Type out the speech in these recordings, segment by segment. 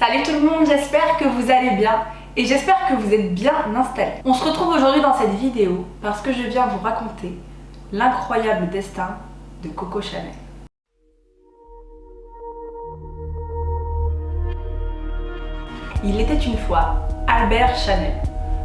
Salut tout le monde, j'espère que vous allez bien et j'espère que vous êtes bien installés. On se retrouve aujourd'hui dans cette vidéo parce que je viens vous raconter l'incroyable destin de Coco Chanel. Il était une fois Albert Chanel,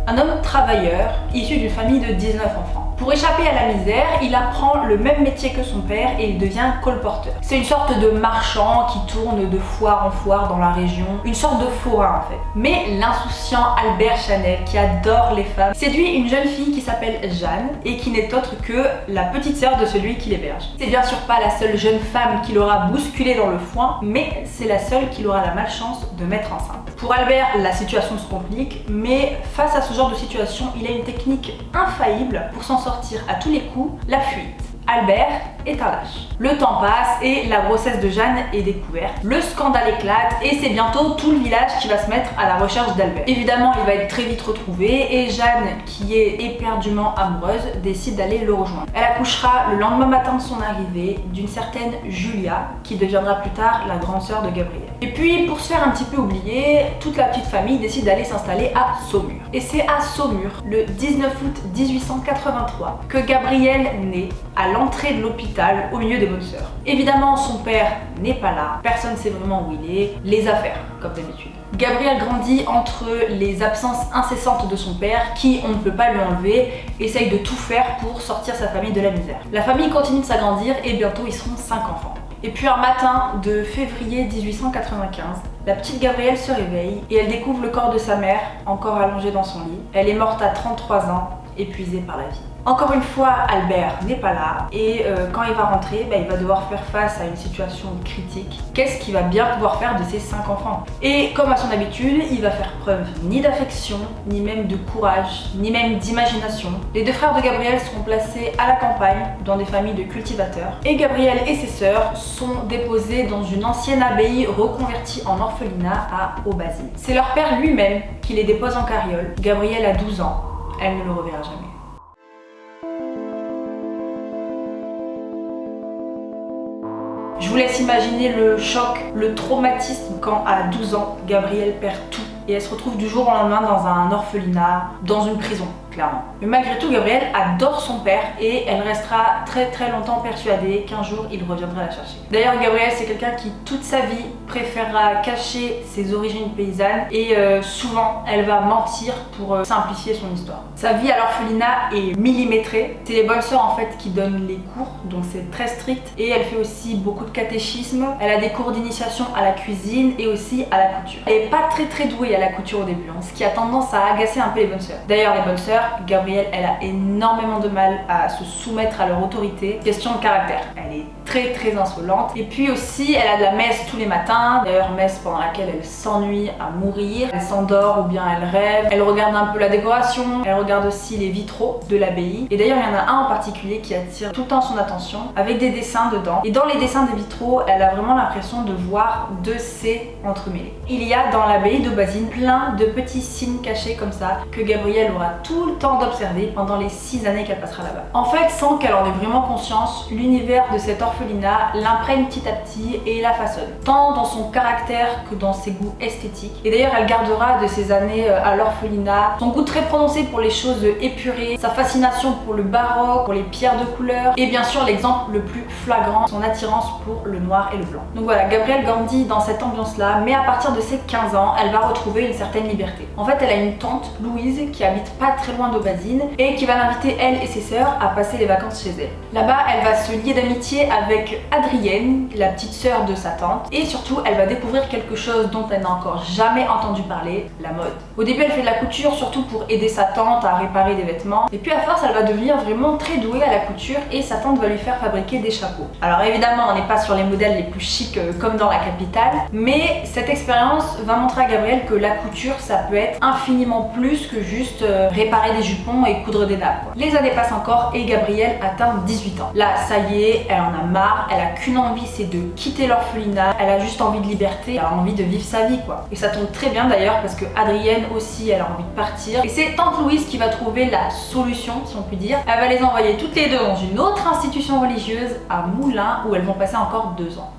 un homme travailleur issu d'une famille de 19 enfants. Pour échapper à la misère, il apprend le même métier que son père et il devient colporteur. C'est une sorte de marchand qui tourne de foire en foire dans la région, une sorte de forain en fait. Mais l'insouciant Albert Chanel, qui adore les femmes, séduit une jeune fille qui s'appelle Jeanne et qui n'est autre que la petite sœur de celui qui l'héberge. C'est bien sûr pas la seule jeune femme qu'il aura bousculée dans le foin, mais c'est la seule qu'il aura la malchance de mettre enceinte. Pour Albert, la situation se complique, mais face à ce genre de situation, il a une technique infaillible pour s'en sortir à tous les coups, la fuite. Albert est un lâche. Le temps passe et la grossesse de Jeanne est découverte. Le scandale éclate et c'est bientôt tout le village qui va se mettre à la recherche d'Albert. Évidemment, il va être très vite retrouvé et Jeanne, qui est éperdument amoureuse, décide d'aller le rejoindre. Elle accouchera le lendemain matin de son arrivée d'une certaine Julia, qui deviendra plus tard la grande sœur de Gabriel. Et puis, pour se faire un petit peu oublier, toute la petite famille décide d'aller s'installer à Saumur. Et c'est à Saumur, le 19 août 1883, que Gabriel naît à l'entrée de l'hôpital au milieu des bonnes sœurs. Évidemment, son père n'est pas là, personne ne sait vraiment où il est, les affaires, comme d'habitude. Gabriel grandit entre les absences incessantes de son père, qui, on ne peut pas lui enlever, essaye de tout faire pour sortir sa famille de la misère. La famille continue de s'agrandir et bientôt ils seront 5 enfants. Et puis un matin de février 1895, la petite Gabrielle se réveille et elle découvre le corps de sa mère, encore allongé dans son lit. Elle est morte à 33 ans, épuisée par la vie. Encore une fois, Albert n'est pas là et quand il va rentrer, il va devoir faire face à une situation critique. Qu'est-ce qu'il va bien pouvoir faire de ses 5 enfants? Et comme à son habitude, il va faire preuve ni d'affection, ni même de courage, ni même d'imagination. Les deux frères de Gabriel seront placés à la campagne, dans des familles de cultivateurs. Et Gabriel et ses sœurs sont déposés dans une ancienne abbaye reconvertie en orphelinat à Aubazine. C'est leur père lui-même qui les dépose en carriole. Gabriel a 12 ans, elle ne le reverra jamais. Je vous laisse imaginer le choc, le traumatisme quand à 12 ans, Gabrielle perd tout et elle se retrouve du jour au lendemain dans un orphelinat, dans une prison, clairement. Mais malgré tout, Gabrielle adore son père et elle restera très longtemps persuadée qu'un jour il reviendra la chercher. D'ailleurs, Gabrielle, c'est quelqu'un qui toute sa vie préférera cacher ses origines paysannes et souvent elle va mentir pour simplifier son histoire. Sa vie à l'orphelinat est millimétrée. C'est les bonnes sœurs en fait qui donnent les cours, donc c'est très strict. Et elle fait aussi beaucoup de catéchisme. Elle a des cours d'initiation à la cuisine et aussi à la couture. Elle est pas très douée à la couture au début, ce qui a tendance à agacer un peu les bonnes sœurs. D'ailleurs, les bonnes sœurs, Gabrielle, elle a énormément de mal à se soumettre à leur autorité. Question de caractère. Elle est très insolente. Et puis aussi, elle a de la messe tous les matins. D'ailleurs, messe pendant laquelle elle s'ennuie à mourir. Elle s'endort ou bien elle rêve. Elle regarde un peu la décoration. Elle regarde aussi les vitraux de l'abbaye. Et d'ailleurs, il y en a un en particulier qui attire tout le temps son attention, avec des dessins dedans. Et dans les dessins des vitraux, elle a vraiment l'impression de voir deux C entremêlés. Il y a dans l'abbaye d'Aubazine plein de petits signes cachés comme ça que Gabrielle aura tout le temps d'observer pendant les 6 années qu'elle passera là-bas. En fait, sans qu'elle en ait vraiment conscience, l'univers de cet orphelinat l'imprègne petit à petit et la façonne, tant dans son caractère que dans ses goûts esthétiques. Et d'ailleurs, elle gardera de ses années à l'orphelinat son goût très prononcé pour les choses épurées, sa fascination pour le baroque, pour les pierres de couleur et bien sûr l'exemple le plus flagrant, son attirance pour le noir et le blanc. Donc voilà, Gabrielle grandit dans cette ambiance-là, mais à partir de ses 15 ans, elle va retrouver une certaine liberté. En fait, elle a une tante, Louise, qui habite pas très loin d'Aubazine et qui va l'inviter, elle et ses sœurs, à passer les vacances chez elle. Là-bas, elle va se lier d'amitié avec Adrienne, la petite sœur de sa tante, et surtout, elle va découvrir quelque chose dont elle n'a encore jamais entendu parler, la mode. Au début, elle fait de la couture, surtout pour aider sa tante à réparer des vêtements, et puis à force, elle va devenir vraiment très douée à la couture et sa tante va lui faire fabriquer des chapeaux. Alors évidemment, on n'est pas sur les modèles les plus chics comme dans la capitale, mais cette expérience va montrer à Gabrielle que la couture, ça peut être infiniment plus que juste réparer des jupons et coudre des nappes, quoi. Les années passent encore et Gabrielle atteint 18 ans. Là, ça y est, elle en a marre, elle a qu'une envie, c'est de quitter l'orphelinat, elle a juste envie de liberté, elle a envie de vivre sa vie, quoi. Et ça tombe très bien d'ailleurs parce que Adrienne aussi, elle a envie de partir. Et c'est tante Louise qui va trouver la solution, si on peut dire. Elle va les envoyer toutes les deux dans une autre institution religieuse à Moulins où elles vont passer encore 2 ans.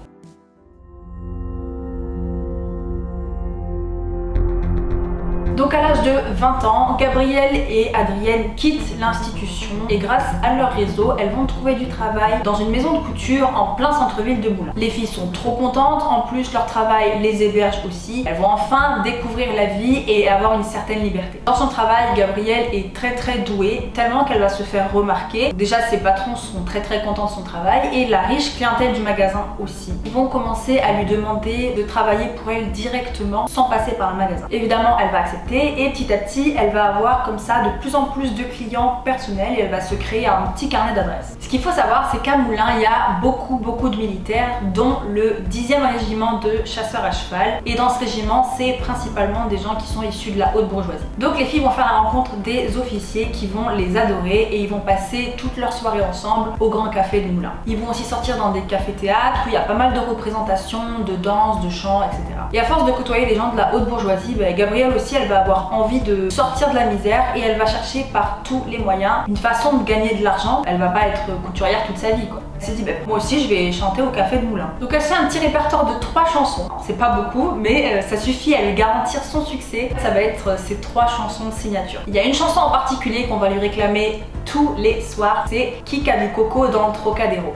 Donc à l'âge de 20 ans, Gabrielle et Adrienne quittent l'institution et grâce à leur réseau, elles vont trouver du travail dans une maison de couture en plein centre-ville de Moulins. Les filles sont trop contentes, en plus leur travail les héberge aussi. Elles vont enfin découvrir la vie et avoir une certaine liberté. Dans son travail, Gabrielle est très douée, tellement qu'elle va se faire remarquer. Déjà ses patrons sont très contents de son travail et la riche clientèle du magasin aussi. Ils vont commencer à lui demander de travailler pour elle directement sans passer par le magasin. Évidemment, elle va accepter et petit à petit, elle va avoir comme ça de plus en plus de clients personnels et elle va se créer un petit carnet d'adresses. Ce qu'il faut savoir, c'est qu'à Moulins, il y a beaucoup de militaires, dont le 10e régiment de chasseurs à cheval. Et dans ce régiment, c'est principalement des gens qui sont issus de la haute bourgeoisie. Donc les filles vont faire la rencontre des officiers qui vont les adorer et ils vont passer toute leur soirée ensemble au Grand Café de Moulins. Ils vont aussi sortir dans des cafés-théâtres où il y a pas mal de représentations, de danse, de chant, etc. Et à force de côtoyer les gens de la haute bourgeoisie, Gabrielle aussi, elle va avoir envie de sortir de la misère et elle va chercher par tous les moyens une façon de gagner de l'argent. Elle va pas être couturière toute sa vie, quoi. Elle s'est dit, moi aussi je vais chanter au Café de Moulins. Donc elle fait un petit répertoire de 3 chansons. C'est pas beaucoup, mais ça suffit à lui garantir son succès. Ça va être ses 3 chansons de signature. Il y a une chanson en particulier qu'on va lui réclamer tous les soirs, c'est Qui a du coco dans le Trocadéro.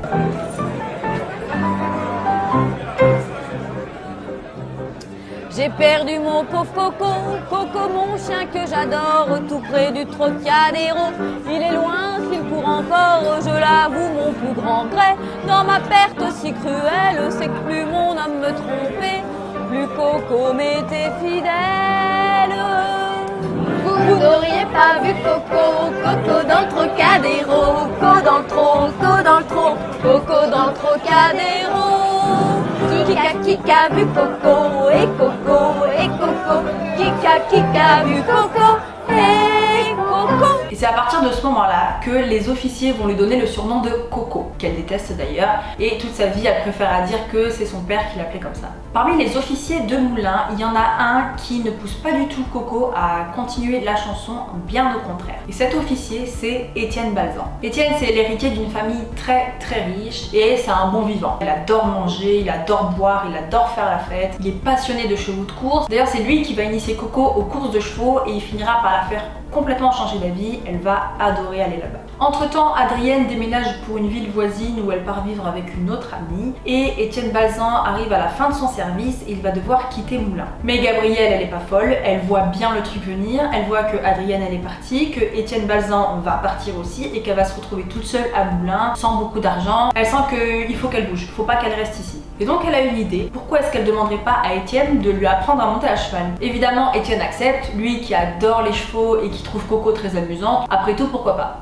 J'ai perdu mon pauvre Coco, Coco mon chien que j'adore, tout près du Trocadéro. Il est loin, s'il court encore, je l'avoue mon plus grand regret. Dans ma perte si cruelle, c'est que plus mon âme me trompait, plus Coco m'était fidèle. Vous n'auriez pas vu Coco, Coco dans le Trocadéro, Coco dans le Coco dans le Coco dans le Trocadéro. Qui a vu Coco et Coco et Coco, qui a vu Coco et Coco. Et c'est à partir de ce moment-là que les officiers vont lui donner le surnom de Coco, qu'elle déteste d'ailleurs, et toute sa vie elle préfère dire que c'est son père qui l'appelait comme ça. Parmi les officiers de Moulins, il y en a un qui ne pousse pas du tout Coco à continuer la chanson, bien au contraire. Et cet officier, c'est Étienne Balzan. Étienne, c'est l'héritier d'une famille très riche et c'est un bon vivant. Il adore manger, il adore boire, il adore faire la fête, il est passionné de chevaux de course. D'ailleurs, c'est lui qui va initier Coco aux courses de chevaux et il finira par la faire complètement changer d'avis, elle va adorer aller là-bas. Entre temps, Adrienne déménage pour une ville voisine où elle part vivre avec une autre amie et Étienne Balzan arrive à la fin de son service et il va devoir quitter Moulins. Mais Gabrielle, elle est pas folle, elle voit bien le truc venir, elle voit que Adrienne elle est partie, que Étienne Balzan va partir aussi et qu'elle va se retrouver toute seule à Moulins sans beaucoup d'argent. Elle sent qu'il faut qu'elle bouge, faut pas qu'elle reste ici. Et donc elle a une idée, pourquoi est-ce qu'elle demanderait pas à Étienne de lui apprendre à monter à cheval? Évidemment Étienne accepte, lui qui adore les chevaux et qui trouve Coco très amusante, après tout pourquoi pas.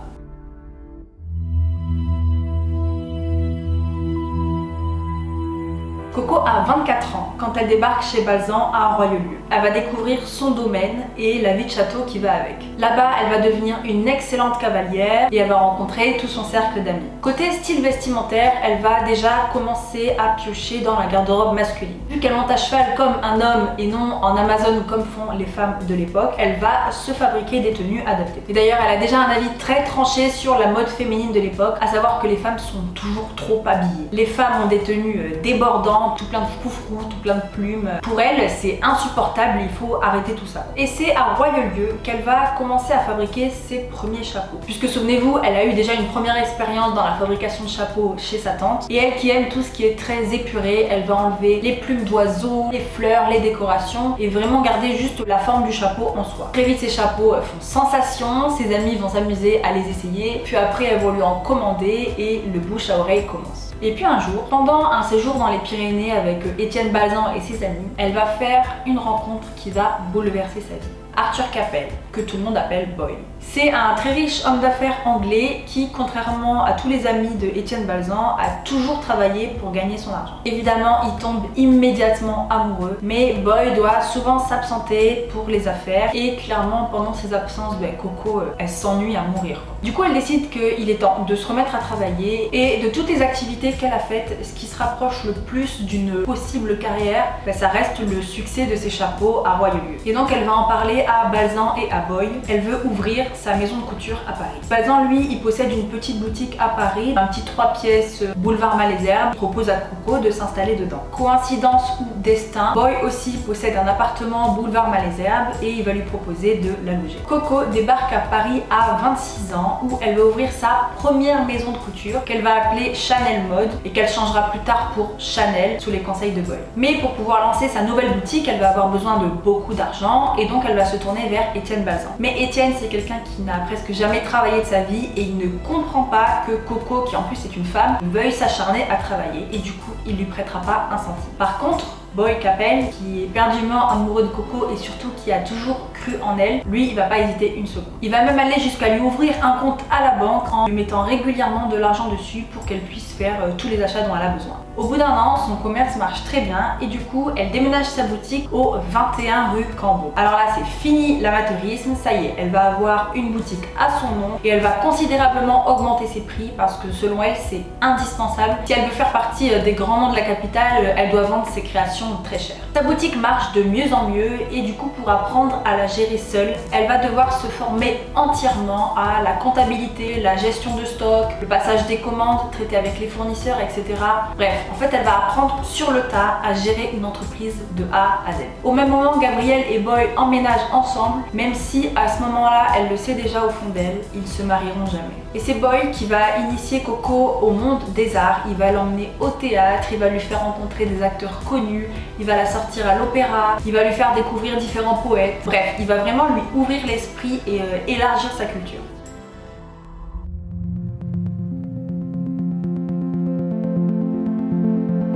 Coco a 24 ans quand elle débarque chez Balzan à Royaulieu. Elle va découvrir son domaine et la vie de château qui va avec. Là-bas, elle va devenir une excellente cavalière et elle va rencontrer tout son cercle d'amis. Côté style vestimentaire, elle va déjà commencer à piocher dans la garde-robe masculine. Vu qu'elle monte à cheval comme un homme et non en Amazon comme font les femmes de l'époque, elle va se fabriquer des tenues adaptées. Et d'ailleurs, elle a déjà un avis très tranché sur la mode féminine de l'époque, à savoir que les femmes sont toujours trop habillées. Les femmes ont des tenues débordantes, tout plein de froufrous, tout plein de plumes. Pour elle, c'est insupportable, il faut arrêter tout ça. Et c'est à Royaulieu qu'elle va commencer à fabriquer ses premiers chapeaux. Puisque souvenez-vous, elle a eu déjà une première expérience dans la fabrication de chapeaux chez sa tante. Et elle qui aime tout ce qui est très épuré, elle va enlever les plumes d'oiseaux, les fleurs, les décorations et vraiment garder juste la forme du chapeau en soi. Très vite, ces chapeaux font sensation, ses amis vont s'amuser à les essayer, puis après elles vont lui en commander et le bouche à oreille commence. Et puis un jour, pendant un séjour dans les Pyrénées avec Étienne Balzan et ses amis, elle va faire une rencontre qui va bouleverser sa vie. Arthur Capel, que tout le monde appelle Boyle. C'est un très riche homme d'affaires anglais qui, contrairement à tous les amis de Étienne Balzan, a toujours travaillé pour gagner son argent. Évidemment, il tombe immédiatement amoureux, mais Boyle doit souvent s'absenter pour les affaires et clairement, pendant ses absences, Coco, elle s'ennuie à mourir. Du coup, elle décide qu'il est temps de se remettre à travailler et de toutes les activités qu'elle a faites, ce qui se rapproche le plus d'une possible carrière, ça reste le succès de ses chapeaux à Royaulieu. Et donc, elle va en parler à Balzan et à Boy. Elle veut ouvrir sa maison de couture à Paris. Balzan, lui, il possède une petite boutique à Paris, un petit 3 pièces boulevard Malesherbes. Il propose à Coco de s'installer dedans. Coïncidence ou destin, Boy aussi possède un appartement boulevard Malesherbes et il va lui proposer de la loger. Coco débarque à Paris à 26 ans où elle va ouvrir sa première maison de couture qu'elle va appeler Chanel Mode et qu'elle changera plus tard pour Chanel sous les conseils de Boy. Mais pour pouvoir lancer sa nouvelle boutique, elle va avoir besoin de beaucoup d'argent et donc elle va se tourner vers Étienne Balzan. Mais Étienne, c'est quelqu'un qui n'a presque jamais travaillé de sa vie et il ne comprend pas que Coco, qui en plus est une femme, veuille s'acharner à travailler et du coup il lui prêtera pas un centime. Par contre, Boy Capel, qui est perdument amoureux de Coco et surtout qui a toujours cru en elle, lui il va pas hésiter une seconde. Il va même aller jusqu'à lui ouvrir un compte à la banque en lui mettant régulièrement de l'argent dessus pour qu'elle puisse faire tous les achats dont elle a besoin. Au bout d'un an, son commerce marche très bien et du coup elle déménage sa boutique au 21 rue Cambon. Alors là c'est fini l'amateurisme, ça y est, elle va avoir une boutique à son nom et elle va considérablement augmenter ses prix parce que selon elle c'est indispensable. Si elle veut faire partie des grands noms de la capitale, elle doit vendre ses créations très cher. Sa boutique marche de mieux en mieux et du coup pour apprendre à la gérer seule, elle va devoir se former entièrement à la comptabilité, la gestion de stock, le passage des commandes, traiter avec les fournisseurs, etc. Bref, en fait elle va apprendre sur le tas à gérer une entreprise de A à Z. Au même moment, Gabriel et Boy emménagent ensemble, même si à ce moment-là, elle le sait déjà au fond d'elle, ils se marieront jamais. Et c'est Boy qui va initier Coco au monde des arts, il va l'emmener au théâtre, il va lui faire rencontrer des acteurs connus, il va la sortir à l'opéra, il va lui faire découvrir différents poètes. Bref, il va vraiment lui ouvrir l'esprit et élargir sa culture.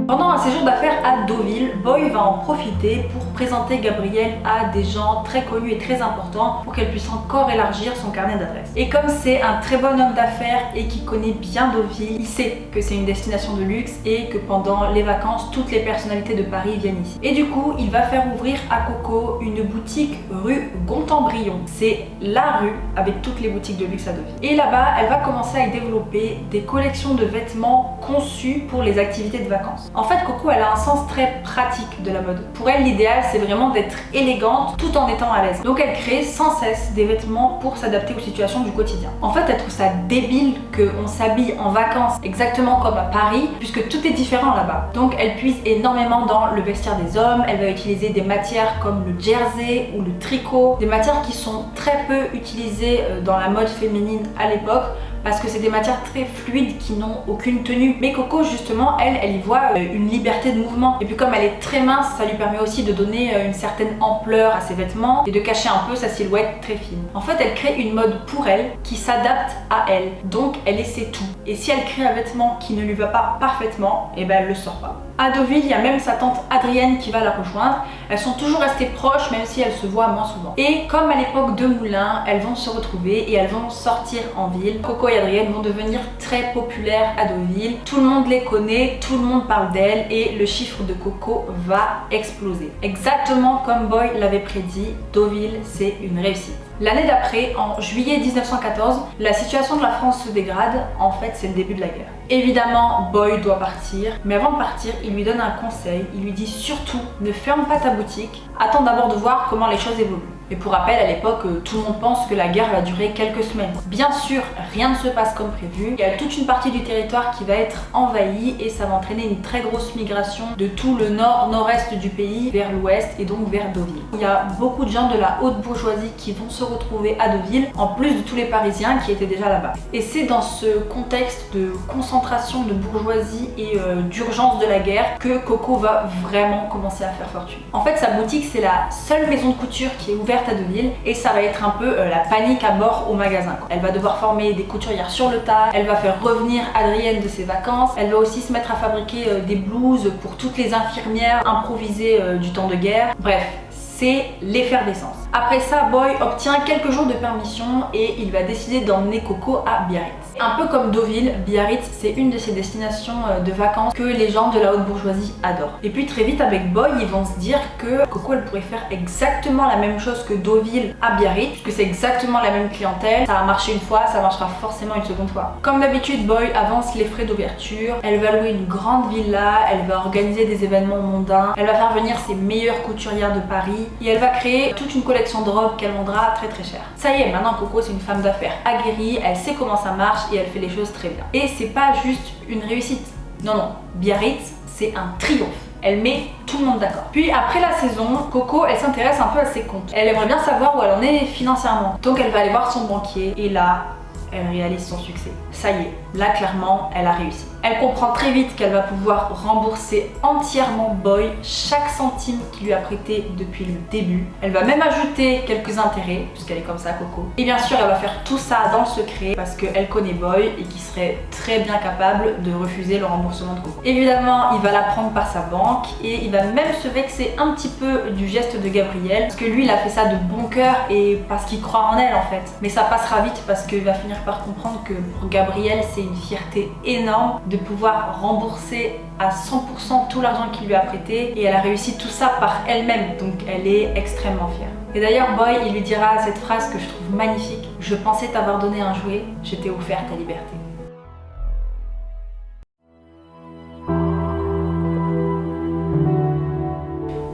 Pendant un séjour d'affaires à Deauville, Boy va en profiter pour présenter Gabrielle à des gens très connus et très importants pour qu'elle puisse encore élargir son carnet d'adresses. Et comme c'est un très bon homme d'affaires et qui connaît bien Deauville, il sait que c'est une destination de luxe et que pendant les vacances, toutes les personnalités de Paris viennent ici. Et du coup, il va faire ouvrir à Coco une boutique rue Gonthambrion. C'est la rue avec toutes les boutiques de luxe à Deauville. Et là-bas, elle va commencer à y développer des collections de vêtements conçus pour les activités de vacances. En fait, Coco, elle a un sens très pratique de la mode. Pour elle, l'idéal, c'est vraiment d'être élégante tout en étant à l'aise. Donc elle crée sans cesse des vêtements pour s'adapter aux situations du quotidien. En fait, elle trouve ça débile qu'on s'habille en vacances exactement comme à Paris, puisque tout est différent là-bas. Donc elle puise énormément dans le vestiaire des hommes, elle va utiliser des matières comme le jersey ou le tricot, des matières qui sont très peu utilisées dans la mode féminine à l'époque, parce que c'est des matières très fluides qui n'ont aucune tenue. Mais Coco, justement, elle y voit une liberté de mouvement. Et puis comme elle est très mince, ça lui permet aussi de donner une certaine ampleur à ses vêtements et de cacher un peu sa silhouette très fine. En fait, elle crée une mode pour elle qui s'adapte à elle. Donc elle essaie tout. Et si elle crée un vêtement qui ne lui va pas parfaitement, et ben elle le sort pas. À Deauville, il y a même sa tante Adrienne qui va la rejoindre. Elles sont toujours restées proches, même si elles se voient moins souvent. Et comme à l'époque de Moulin, elles vont se retrouver et elles vont sortir en ville. Coco et Adrienne vont devenir très populaires à Deauville. Tout le monde les connaît, tout le monde parle d'elles et le chiffre de Coco va exploser. Exactement comme Boy l'avait prédit, Deauville, c'est une réussite. L'année d'après, en juillet 1914, la situation de la France se dégrade. En fait, c'est le début de la guerre. Évidemment, Boy doit partir, mais avant de partir, il lui donne un conseil. Il lui dit surtout, ne ferme pas ta boutique, attends d'abord de voir comment les choses évoluent. Et pour rappel, à l'époque, tout le monde pense que la guerre va durer quelques semaines. Bien sûr, rien ne se passe comme prévu. Il y a toute une partie du territoire qui va être envahie et ça va entraîner une très grosse migration de tout le nord-nord-est du pays vers l'ouest et donc vers Deauville. Il y a beaucoup de gens de la haute bourgeoisie qui vont se retrouver à Deauville, en plus de tous les Parisiens qui étaient déjà là-bas. Et c'est dans ce contexte de concentration de bourgeoisie et d'urgence de la guerre que Coco va vraiment commencer à faire fortune. En fait, sa boutique, c'est la seule maison de couture qui est ouverte à Deauville et ça va être un peu la panique à bord au magasin. Elle va devoir former des couturières sur le tas, elle va faire revenir Adrienne de ses vacances, elle va aussi se mettre à fabriquer des blouses pour toutes les infirmières improvisées du temps de guerre. Bref, c'est l'effervescence. Après ça, Boy obtient quelques jours de permission et il va décider d'emmener Coco à Biarritz. Un peu comme Deauville, Biarritz c'est une de ces destinations de vacances que les gens de la haute bourgeoisie adorent. Et puis très vite avec Boy, ils vont se dire que Coco elle pourrait faire exactement la même chose que Deauville à Biarritz, puisque c'est exactement la même clientèle, ça a marché une fois, ça marchera forcément une seconde fois. Comme d'habitude, Boy avance les frais d'ouverture, elle va louer une grande villa, elle va organiser des événements mondains, elle va faire venir ses meilleures couturières de Paris et elle va créer toute une collection de robes qu'elle vendra très très cher. Ça y est, maintenant Coco c'est une femme d'affaires aguerrie, elle sait comment ça marche et elle fait les choses très bien. Et c'est pas juste une réussite. Non, non, Biarritz, c'est un triomphe. Elle met tout le monde d'accord. Puis après la saison, Coco, elle s'intéresse un peu à ses comptes. Elle aimerait bien savoir où elle en est financièrement. Donc elle va aller voir son banquier et là, elle réalise son succès. Ça y est, là clairement, elle a réussi. Elle comprend très vite qu'elle va pouvoir rembourser entièrement Boy chaque centime qu'il lui a prêté depuis le début. Elle va même ajouter quelques intérêts, puisqu'elle est comme ça, Coco. Et bien sûr, elle va faire tout ça dans le secret parce qu'elle connaît Boy et qu'il serait très bien capable de refuser le remboursement de Coco. Évidemment, il va la prendre par sa banque et il va même se vexer un petit peu du geste de Gabrielle parce que lui, il a fait ça de bon cœur et parce qu'il croit en elle en fait. Mais ça passera vite parce qu'il va finir par comprendre que pour Gabrielle, c'est une fierté énorme de pouvoir rembourser à 100% tout l'argent qu'il lui a prêté et elle a réussi tout ça par elle-même, donc elle est extrêmement fière. Et d'ailleurs Boy, il lui dira cette phrase que je trouve magnifique: je pensais t'avoir donné un jouet, je t'ai offert ta liberté.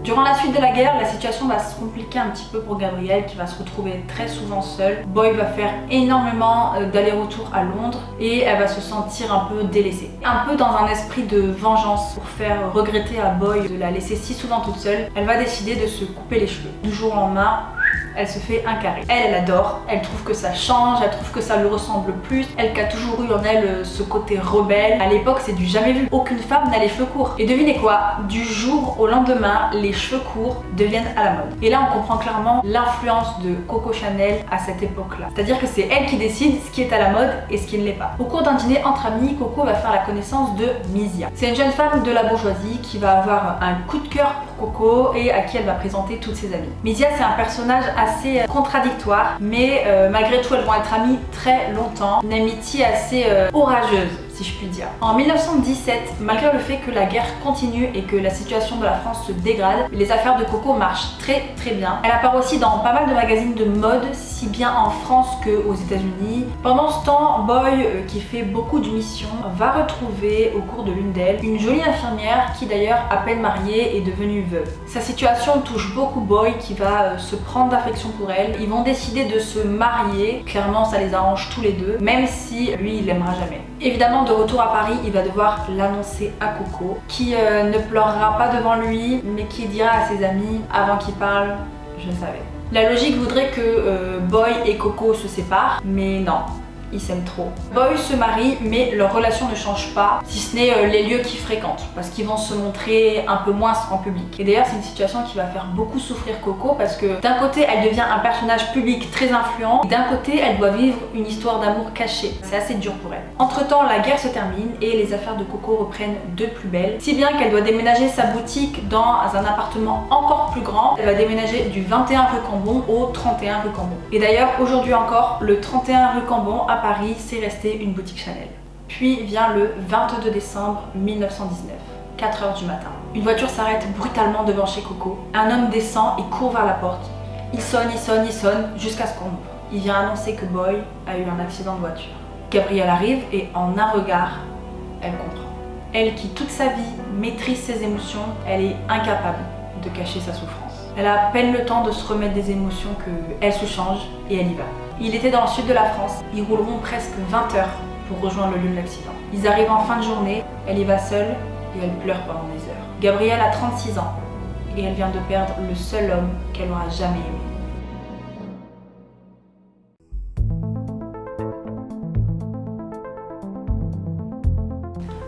Durant la suite de la guerre, la situation va se compliquer un petit peu pour Gabrielle qui va se retrouver très souvent seule. Boy va faire énormément d'allers-retours à Londres et elle va se sentir un peu délaissée. Un peu dans un esprit de vengeance pour faire regretter à Boy de la laisser si souvent toute seule, elle va décider de se couper les cheveux. Du jour au lendemain, elle se fait un carré. Elle adore, elle trouve que ça change, elle trouve que ça lui ressemble plus. Elle qui a toujours eu en elle ce côté rebelle. À l'époque, c'est du jamais vu. Aucune femme n'a les cheveux courts. Et devinez quoi? Du jour au lendemain, les cheveux courts deviennent à la mode. Et là, on comprend clairement l'influence de Coco Chanel à cette époque-là. C'est-à-dire que c'est elle qui décide ce qui est à la mode et ce qui ne l'est pas. Au cours d'un dîner entre amis, Coco va faire la connaissance de Misia. C'est une jeune femme de la bourgeoisie qui va avoir un coup de cœur pour Coco et à qui elle va présenter toutes ses amies. Misia, c'est un personnage assez contradictoire, mais malgré tout, elles vont être amies très longtemps. Une amitié assez orageuse, si je puis dire. En 1917, malgré le fait que la guerre continue et que la situation de la France se dégrade, les affaires de Coco marchent très très bien. Elle apparaît aussi dans pas mal de magazines de mode, si bien en France qu'aux États-Unis. Pendant ce temps, Boy, qui fait beaucoup de missions, va retrouver au cours de l'une d'elles une jolie infirmière qui d'ailleurs, à peine mariée, est devenue veuve. Sa situation touche beaucoup Boy qui va se prendre d'affection pour elle. Ils vont décider de se marier. Clairement, ça les arrange tous les deux, même si lui, il l'aimera jamais. Évidemment, de retour à Paris, il va devoir l'annoncer à Coco, qui ne pleurera pas devant lui, mais qui dira à ses amis avant qu'il parle: je savais. La logique voudrait que Boy et Coco se séparent, mais non. Ils s'aiment trop. Boy se marie, mais leur relation ne change pas, si ce n'est les lieux qu'ils fréquentent, parce qu'ils vont se montrer un peu moins en public. Et d'ailleurs, c'est une situation qui va faire beaucoup souffrir Coco, parce que d'un côté, elle devient un personnage public très influent, et d'un côté, elle doit vivre une histoire d'amour cachée. C'est assez dur pour elle. Entre-temps, la guerre se termine et les affaires de Coco reprennent de plus belle, si bien qu'elle doit déménager sa boutique dans un appartement encore plus grand. Elle va déménager du 21 rue Cambon au 31 rue Cambon. Et d'ailleurs, aujourd'hui encore, le 31 rue Cambon à Paris, c'est resté une boutique Chanel. Puis vient le 22 décembre 1919, 4 h du matin. Une voiture s'arrête brutalement devant chez Coco. Un homme descend et court vers la porte. Il sonne, il sonne, il sonne, jusqu'à ce qu'on ouvre. Il vient annoncer que Boy a eu un accident de voiture. Gabrielle arrive et en un regard, elle comprend. Elle qui toute sa vie maîtrise ses émotions, elle est incapable de cacher sa souffrance. Elle a à peine le temps de se remettre des émotions qu'elle se change et elle y va. Il était dans le sud de la France, ils rouleront presque 20 heures pour rejoindre le lieu de l'accident. Ils arrivent en fin de journée, elle y va seule et elle pleure pendant des heures. Gabrielle a 36 ans et elle vient de perdre le seul homme qu'elle aura jamais aimé.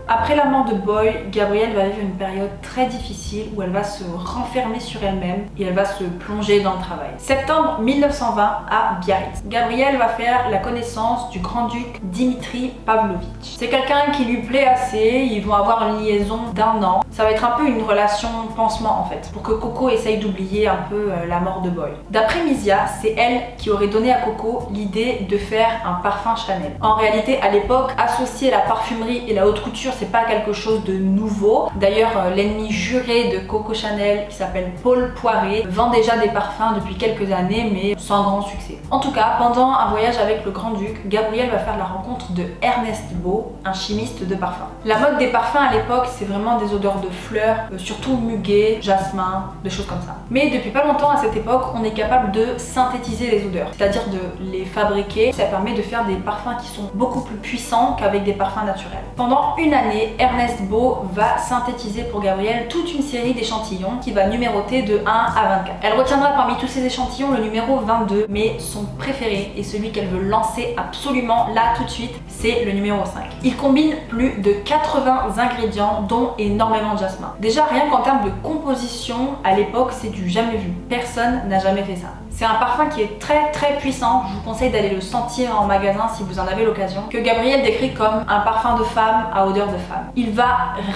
Après la mort de Boy, Gabrielle va vivre une période très difficile où elle va se renfermer sur elle-même et elle va se plonger dans le travail. Septembre 1920 à Biarritz. Gabrielle va faire la connaissance du grand-duc Dimitri Pavlovitch. C'est quelqu'un qui lui plaît assez, ils vont avoir une liaison d'1 an. Ça va être un peu une relation pansement en fait, pour que Coco essaye d'oublier un peu la mort de Boy. D'après Misia, c'est elle qui aurait donné à Coco l'idée de faire un parfum Chanel. En réalité, à l'époque, associer la parfumerie et la haute couture, c'est pas quelque chose de nouveau. D'ailleurs, l'ennemi juré de Coco Chanel, qui s'appelle Paul Poiret, vend déjà des parfums depuis quelques années, mais sans grand succès. En tout cas, pendant un voyage avec le Grand-Duc, Gabrielle va faire la rencontre de Ernest Beau, un chimiste de parfum. La mode des parfums à l'époque, c'est vraiment des odeurs de fleurs, surtout muguet, jasmin, des choses comme ça. Mais depuis pas longtemps, à cette époque, on est capable de synthétiser les odeurs, c'est-à-dire de les fabriquer. Ça permet de faire des parfums qui sont beaucoup plus puissants qu'avec des parfums naturels. Pendant une année, Ernest Beau va synthétiser pour Gabrielle toute une série d'échantillons qui va numéroter de 1 à 24. Elle retiendra parmi tous ces échantillons le numéro 22, mais son préféré et celui qu'elle veut lancer absolument là tout de suite, c'est le numéro 5. Il combine plus de 80 ingrédients, dont énormément de jasmin. Déjà, rien qu'en termes de composition, à l'époque, c'est du jamais vu. Personne n'a jamais fait ça. C'est un parfum qui est très puissant, je vous conseille d'aller le sentir en magasin si vous en avez l'occasion, que Gabrielle décrit comme un parfum de femme à odeur de femme. Il va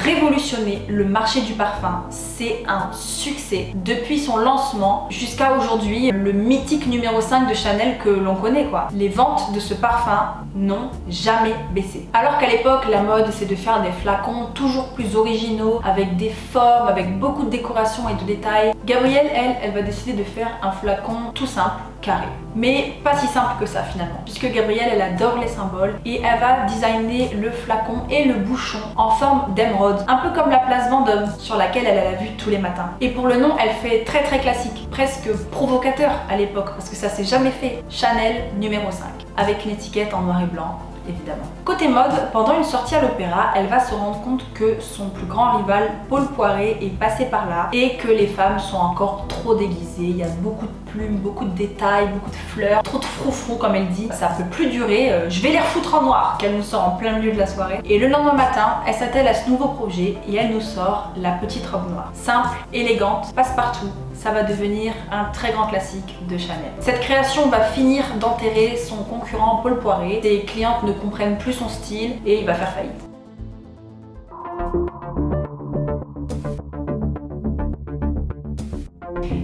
révolutionner le marché du parfum, c'est un succès. Depuis son lancement jusqu'à aujourd'hui, le mythique numéro 5 de Chanel que l'on connaît quoi. Les ventes de ce parfum n'ont jamais baissé. Alors qu'à l'époque, la mode c'est de faire des flacons toujours plus originaux, avec des formes, avec beaucoup de décoration et de détails. Gabrielle, elle va décider de faire un flacon tout simple, carré. Mais pas si simple que ça finalement, puisque Gabrielle, elle adore les symboles et elle va designer le flacon et le bouchon en forme d'émeraude, un peu comme la place Vendôme sur laquelle elle a la vue tous les matins. Et pour le nom, elle fait très classique, presque provocateur à l'époque, parce que ça s'est jamais fait. Chanel numéro 5, avec une étiquette en noir et blanc. Évidemment. Côté mode, pendant une sortie à l'opéra, elle va se rendre compte que son plus grand rival, Paul Poiret, est passé par là et que les femmes sont encore trop déguisées. Il y a beaucoup de plumes, beaucoup de détails, beaucoup de fleurs, trop de froufrou comme elle dit. Ça peut plus durer, je vais les refoutre en noir, qu'elle nous sort en plein milieu de la soirée. Et le lendemain matin, elle s'attelle à ce nouveau projet et elle nous sort la petite robe noire. Simple, élégante, passe-partout. Ça va devenir un très grand classique de Chanel. Cette création va finir d'enterrer son concurrent Paul Poiret. Ses clientes ne comprennent plus son style et il va faire faillite.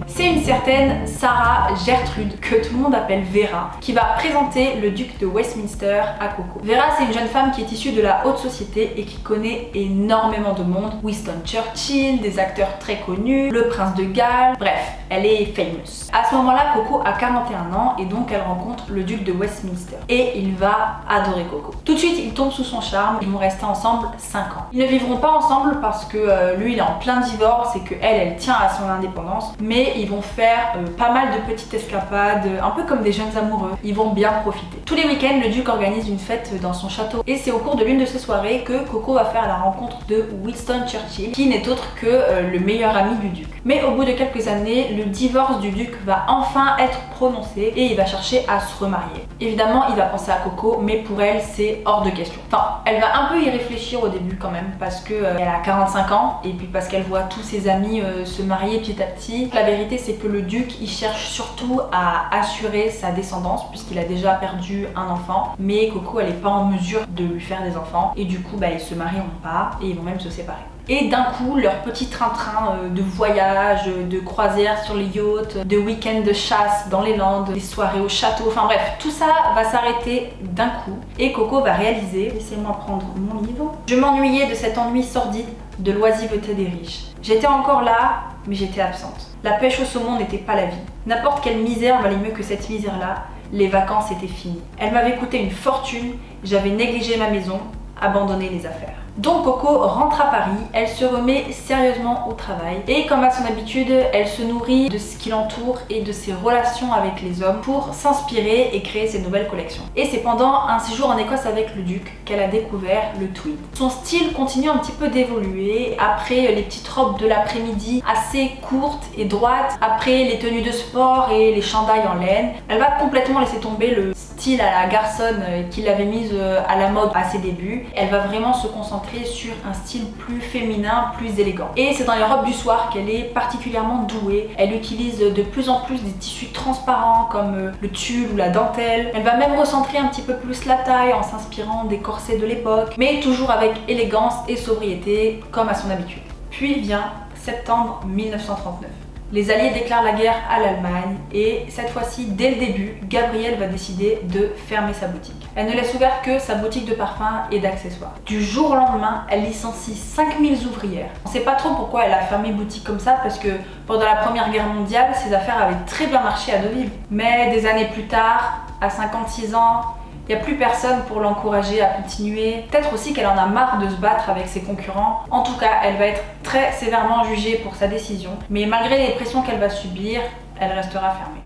C'est une certaine Sarah Gertrude, que tout le monde appelle Vera, qui va présenter le duc de Westminster à Coco. Vera, c'est une jeune femme qui est issue de la haute société et qui connaît énormément de monde. Winston Churchill, des acteurs très connus, le prince de Galles, bref, elle est famous. À ce moment-là, Coco a 41 ans et donc elle rencontre le duc de Westminster. Et il va adorer Coco. Tout de suite, il tombe sous son charme, ils vont rester ensemble 5 ans. Ils ne vivront pas ensemble parce que lui, il est en plein divorce et que elle tient à son indépendance, mais ils vont faire pas mal de petites escapades, un peu comme des jeunes amoureux. Ils vont bien profiter. Tous les week-ends, le duc organise une fête dans son château et c'est au cours de l'une de ces soirées que Coco va faire la rencontre de Winston Churchill, qui n'est autre que le meilleur ami du duc. Mais au bout de quelques années, le divorce du duc va enfin être prononcé et il va chercher à se remarier. Évidemment, il va penser à Coco, mais pour elle, c'est hors de question. Enfin, elle va un peu y réfléchir au début quand même, parce que elle a 45 ans et puis parce qu'elle voit tous ses amis se marier petit à petit. La vérité, c'est que le duc, il cherche surtout à assurer sa descendance puisqu'il a déjà perdu un enfant, mais Coco, elle n'est pas en mesure de lui faire des enfants et du coup, ils se marieront pas et ils vont même se séparer. Et d'un coup, leur petit train-train de voyage, de croisière sur les yachts, de week-end de chasse dans les Landes, des soirées au château, enfin bref, tout ça va s'arrêter d'un coup. Et Coco va réaliser, laissez-moi prendre mon livre, je m'ennuyais de cet ennui sordide de l'oisiveté des riches. J'étais encore là, mais j'étais absente. La pêche au saumon n'était pas la vie. N'importe quelle misère valait mieux que cette misère-là. Les vacances étaient finies. Elle m'avait coûté une fortune, j'avais négligé ma maison, abandonné les affaires. Donc Coco rentre à Paris, elle se remet sérieusement au travail et comme à son habitude, elle se nourrit de ce qui l'entoure et de ses relations avec les hommes pour s'inspirer et créer ses nouvelles collections. Et c'est pendant un séjour en Écosse avec le duc qu'elle a découvert le tweed. Son style continue un petit peu d'évoluer après les petites robes de l'après-midi assez courtes et droites, après les tenues de sport et les chandails en laine. Elle va complètement laisser tomber le style à la garçonne qu'il avait mise à la mode à ses débuts. Elle va vraiment se concentrer sur un style plus féminin, plus élégant. Et c'est dans les robes du soir qu'elle est particulièrement douée. Elle utilise de plus en plus des tissus transparents comme le tulle ou la dentelle. Elle va même recentrer un petit peu plus la taille en s'inspirant des corsets de l'époque, mais toujours avec élégance et sobriété comme à son habitude. Puis vient septembre 1939. Les Alliés déclarent la guerre à l'Allemagne et cette fois-ci, dès le début, Gabrielle va décider de fermer sa boutique. Elle ne laisse ouverte que sa boutique de parfums et d'accessoires. Du jour au lendemain, elle licencie 5000 ouvrières. On ne sait pas trop pourquoi elle a fermé boutique comme ça parce que pendant la Première Guerre mondiale, ses affaires avaient très bien marché à Deauville. Mais des années plus tard, à 56 ans, il n'y a plus personne pour l'encourager à continuer. Peut-être aussi qu'elle en a marre de se battre avec ses concurrents. En tout cas, elle va être très sévèrement jugée pour sa décision. Mais malgré les pressions qu'elle va subir, elle restera fermée.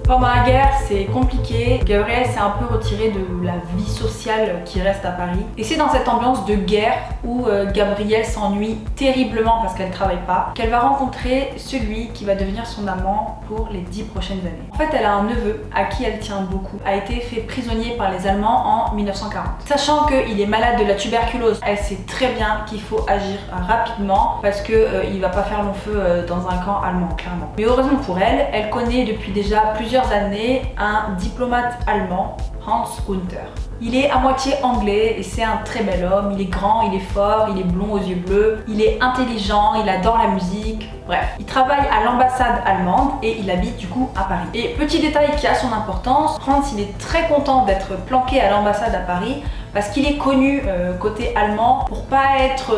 Pendant la guerre, c'est compliqué. Gabrielle s'est un peu retirée de la vie sociale qui reste à Paris. Et c'est dans cette ambiance de guerre où Gabrielle s'ennuie terriblement parce qu'elle travaille pas, qu'elle va rencontrer celui qui va devenir son amant pour les 10 prochaines années. En fait, elle a un neveu à qui elle tient beaucoup, a été fait prisonnier par les Allemands en 1940. Sachant qu'il est malade de la tuberculose, elle sait très bien qu'il faut agir rapidement parce que il va pas faire long feu dans un camp allemand, clairement. Mais heureusement pour elle, elle connaît depuis déjà plusieurs années un diplomate allemand, Hans Gunther. Il est à moitié anglais et c'est un très bel homme. Il est grand, il est fort, il est blond aux yeux bleus, il est intelligent, il adore la musique. Bref, il travaille à l'ambassade allemande et il habite du coup à Paris. Et petit détail qui a son importance, Hans il est très content d'être planqué à l'ambassade à Paris parce qu'il est connu côté allemand pour pas être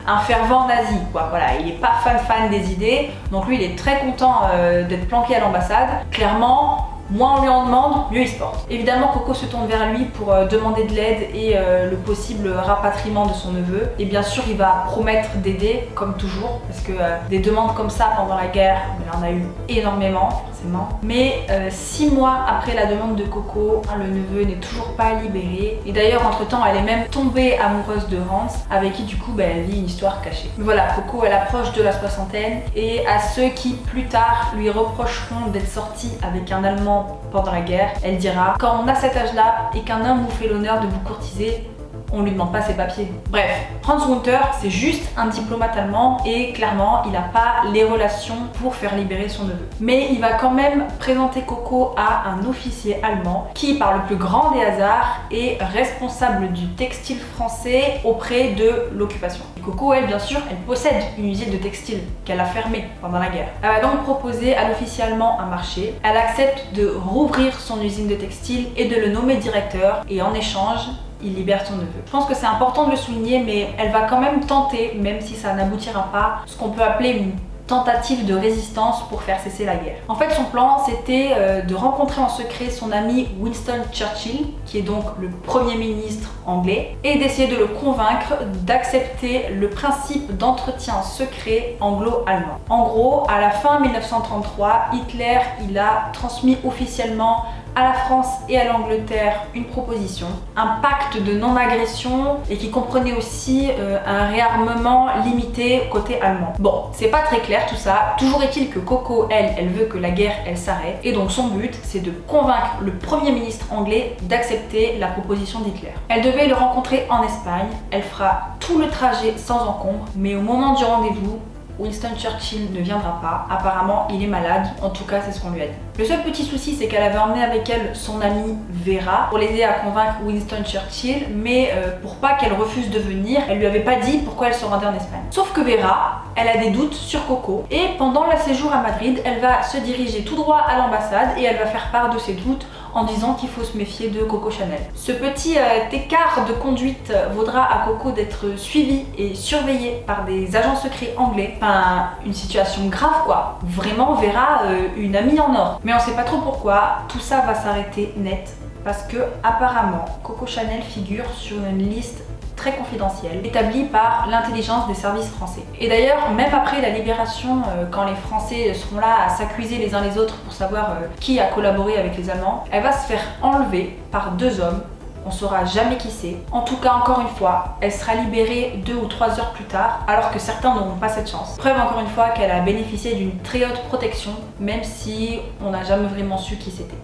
un fervent nazi, quoi. Voilà, il est pas fan des idées, donc lui il est très content d'être planqué à l'ambassade. Clairement, moins on lui en demande, mieux il se porte. Évidemment, Coco se tourne vers lui pour demander de l'aide et le possible rapatriement de son neveu. Et bien sûr, il va promettre d'aider, comme toujours, parce que des demandes comme ça pendant la guerre, il en a eu énormément, forcément. Mais 6 mois après la demande de Coco, le neveu n'est toujours pas libéré. Et d'ailleurs, entre-temps, elle est même tombée amoureuse de Hans, avec qui du coup, elle vit une histoire cachée. Mais voilà, Coco, elle approche de la soixantaine. Et à ceux qui, plus tard, lui reprocheront d'être sortie avec un Allemand pendant la guerre, elle dira: quand on a cet âge-là et qu'un homme vous fait l'honneur de vous courtiser, on lui demande pas ses papiers. Bref, Hans Gunther, c'est juste un diplomate allemand et clairement, il n'a pas les relations pour faire libérer son neveu. Mais il va quand même présenter Coco à un officier allemand qui, par le plus grand des hasards, est responsable du textile français auprès de l'occupation. Coco, elle, bien sûr, elle possède une usine de textile qu'elle a fermée pendant la guerre. Elle va donc proposer à l'officier allemand un marché. Elle accepte de rouvrir son usine de textile et de le nommer directeur et en échange, il libère son neveu. Je pense que c'est important de le souligner, mais elle va quand même tenter, même si ça n'aboutira pas, ce qu'on peut appeler une tentative de résistance pour faire cesser la guerre. En fait, son plan, c'était de rencontrer en secret son ami Winston Churchill, qui est donc le Premier ministre anglais, et d'essayer de le convaincre d'accepter le principe d'entretien secret anglo-allemand. En gros, à la fin 1933, Hitler, il a transmis officiellement à la France et à l'Angleterre une proposition, un pacte de non-agression et qui comprenait aussi un réarmement limité côté allemand. Bon, c'est pas très clair tout ça, toujours est-il que Coco, elle veut que la guerre, elle s'arrête et donc son but, c'est de convaincre le Premier ministre anglais d'accepter la proposition d'Hitler. Elle devait le rencontrer en Espagne, elle fera tout le trajet sans encombre, mais au moment du rendez-vous, Winston Churchill ne viendra pas, apparemment il est malade, en tout cas c'est ce qu'on lui a dit. Le seul petit souci c'est qu'elle avait emmené avec elle son amie Vera pour l'aider à convaincre Winston Churchill, mais pour pas qu'elle refuse de venir, elle lui avait pas dit pourquoi elle se rendait en Espagne. Sauf que Vera, elle a des doutes sur Coco et pendant le séjour à Madrid, elle va se diriger tout droit à l'ambassade et elle va faire part de ses doutes en disant qu'il faut se méfier de Coco Chanel. Ce petit écart de conduite vaudra à Coco d'être suivie et surveillée par des agents secrets anglais. Enfin, une situation grave quoi. Vraiment, Vera, une amie en or. Mais on sait pas trop pourquoi, tout ça va s'arrêter net. Parce que apparemment, Coco Chanel figure sur une liste très confidentielle, établie par l'intelligence des services français. Et d'ailleurs, même après la libération, quand les Français seront là à s'accuser les uns les autres pour savoir qui a collaboré avec les Allemands, elle va se faire enlever par 2 hommes. On saura jamais qui c'est. En tout cas, encore une fois, elle sera libérée 2 ou 3 heures plus tard, alors que certains n'auront pas cette chance. Preuve encore une fois qu'elle a bénéficié d'une très haute protection, même si on n'a jamais vraiment su qui c'était.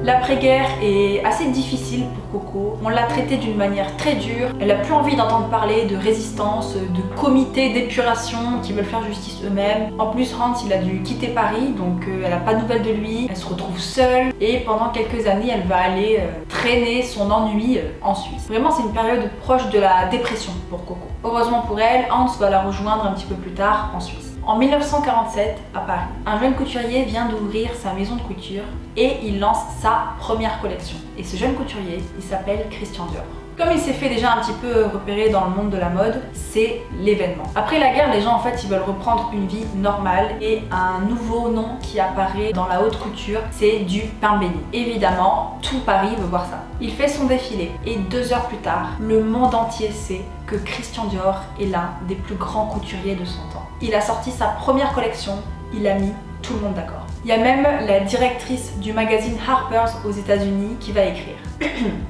L'après-guerre est assez difficile pour Coco. On l'a traitée d'une manière très dure. Elle a plus envie d'entendre parler de résistance, de comités d'épuration qui veulent faire justice eux-mêmes. En plus, Hans, il a dû quitter Paris, donc elle n'a pas de nouvelles de lui. Elle se retrouve seule et pendant quelques années, elle va aller traîner son ennui en Suisse. Vraiment, c'est une période proche de la dépression pour Coco. Heureusement pour elle, Hans va la rejoindre un petit peu plus tard en Suisse. En 1947, à Paris, un jeune couturier vient d'ouvrir sa maison de couture et il lance sa première collection. Et ce jeune couturier, il s'appelle Christian Dior. Comme il s'est fait déjà un petit peu repérer dans le monde de la mode, c'est l'événement. Après la guerre, les gens en fait ils veulent reprendre une vie normale et un nouveau nom qui apparaît dans la haute couture, c'est du pain béni. Évidemment, tout Paris veut voir ça. Il fait son défilé et 2 heures plus tard, le monde entier sait que Christian Dior est l'un des plus grands couturiers de son temps. Il a sorti sa première collection, il a mis tout le monde d'accord. Il y a même la directrice du magazine Harper's aux États-Unis qui va écrire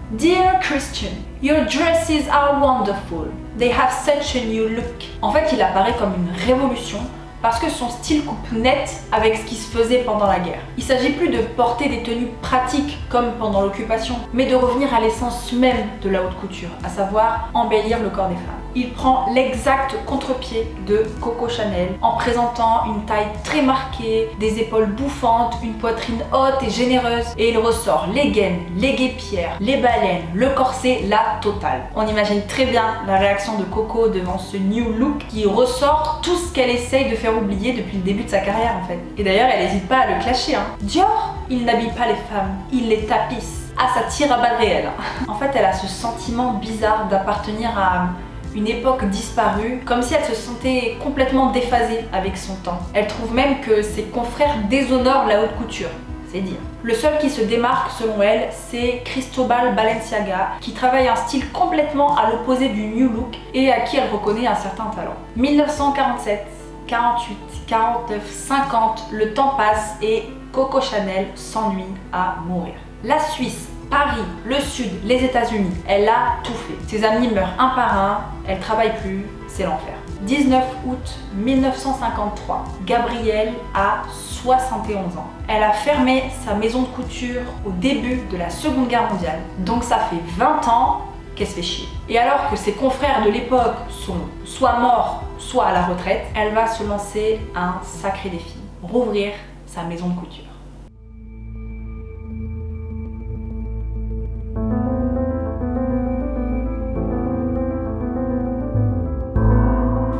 Dear Christian, your dresses are wonderful. They have such a new look. En fait, il apparaît comme une révolution parce que son style coupe net avec ce qui se faisait pendant la guerre. Il s'agit plus de porter des tenues pratiques comme pendant l'occupation, mais de revenir à l'essence même de la haute couture, à savoir embellir le corps des femmes. Il prend l'exact contre-pied de Coco Chanel en présentant une taille très marquée, des épaules bouffantes, une poitrine haute et généreuse, et il ressort les gaines, les guêpières, les baleines, le corset, la totale. On imagine très bien la réaction de Coco devant ce new look qui ressort tout ce qu'elle essaye de faire oublier depuis le début de sa carrière en fait. Et d'ailleurs, elle n'hésite pas à le clasher. Dior, il n'habille pas les femmes, il les tapisse. Ah, ça tire à balles réelles. En fait, elle a ce sentiment bizarre d'appartenir à une époque disparue, comme si elle se sentait complètement déphasée avec son temps. Elle trouve même que ses confrères déshonorent la haute couture, c'est dire. Le seul qui se démarque selon elle, c'est Cristobal Balenciaga, qui travaille un style complètement à l'opposé du new look et à qui elle reconnaît un certain talent. 1947, 48, 49, 50, le temps passe et Coco Chanel s'ennuie à mourir. La Suisse, Paris, le Sud, les États-Unis, elle a tout fait. Ses amis meurent un par un, elle travaille plus, c'est l'enfer. 19 août 1953, Gabrielle a 71 ans. Elle a fermé sa maison de couture au début de la Seconde Guerre mondiale, donc ça fait 20 ans qu'elle se fait chier. Et alors que ses confrères de l'époque sont soit morts, soit à la retraite, elle va se lancer un sacré défi, rouvrir sa maison de couture.